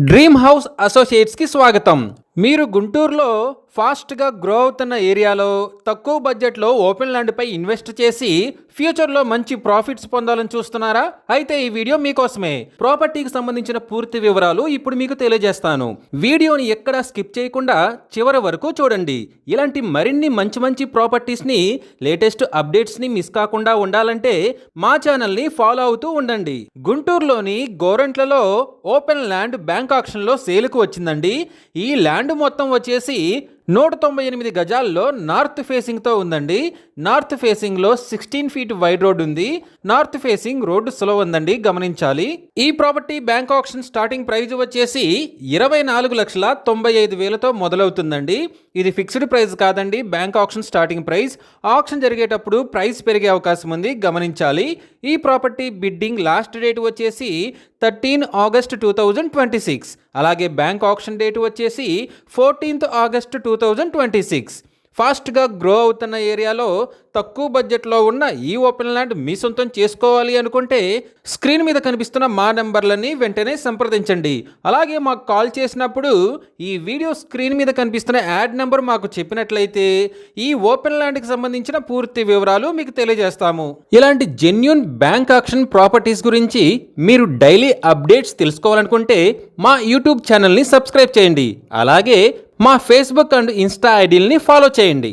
Dream house associates కి స్వాగతం. మీరు గుంటూరులో ఫాస్ట్గా గ్రో అవుతున్న ఏరియాలో తక్కువ బడ్జెట్లో ఓపెన్ ల్యాండ్పై ఇన్వెస్ట్ చేసి ఫ్యూచర్లో మంచి ప్రాఫిట్స్ పొందాలని చూస్తున్నారా? అయితే ఈ వీడియో మీకోసమే. ప్రాపర్టీకి సంబంధించిన పూర్తి వివరాలు ఇప్పుడు మీకు తెలియజేస్తాను. వీడియోని ఎక్కడా స్కిప్ చేయకుండా చివరి వరకు చూడండి. ఇలాంటి మరిన్ని మంచి ప్రాపర్టీస్ని, లేటెస్ట్ అప్డేట్స్ని మిస్ కాకుండా ఉండాలంటే మా ఛానల్ని ఫాలో అవుతూ ఉండండి. గుంటూరులోని గోరంట్లలో ఓపెన్ ల్యాండ్ బ్యాంక్ ఆక్షన్లో సేల్కు వచ్చిందండి. ఈ ల్యాండ్ మొత్తం వచ్చేసి 198 గజాల్లో నార్త్ ఫేసింగ్తో ఉందండి. నార్త్ ఫేసింగ్లో 16 ఫీట్ వైడ్ రోడ్ ఉంది. నార్త్ ఫేసింగ్ రోడ్డు స్లో ఉందండి, గమనించాలి. ఈ property bank auction starting price వచ్చేసి 24,95,000తో మొదలవుతుందండి. ఇది ఫిక్స్డ్ ప్రైస్ కాదండి, bank auction starting price. Auction జరిగేటప్పుడు ప్రైస్ పెరిగే అవకాశం ఉంది, గమనించాలి. ఈ ప్రాపర్టీ బిడ్డింగ్ లాస్ట్ డేట్ వచ్చేసి 13 ఆగస్ట్ 2026. అలాగే బ్యాంక్ ఆక్షన్ డేట్ వచ్చేసి 14 ఆగస్ట్ 2026. ఫాస్ట్గా గ్రో అవుతున్న ఏరియాలో తక్కువ బడ్జెట్లో ఉన్న ఈ ఓపెన్ ల్యాండ్ మీ సొంతం చేసుకోవాలి అనుకుంటే స్క్రీన్ మీద కనిపిస్తున్న మా నెంబర్లని వెంటనే సంప్రదించండి. అలాగే మాకు కాల్ చేసినప్పుడు ఈ వీడియో స్క్రీన్ మీద కనిపిస్తున్న యాడ్ నెంబర్ మాకు చెప్పినట్లయితే ఈ ఓపెన్ ల్యాండ్కి సంబంధించిన పూర్తి వివరాలు మీకు తెలియజేస్తాము. ఇలాంటి జెన్యూన్ బ్యాంక్ ఆక్షన్ ప్రాపర్టీస్ గురించి మీరు డైలీ అప్డేట్స్ తెలుసుకోవాలనుకుంటే మా యూట్యూబ్ ఛానల్ని సబ్స్క్రైబ్ చేయండి. అలాగే మా ఫేస్బుక్ అండ్ ఇన్స్టా ఐడీలని ఫాలో చేయండి.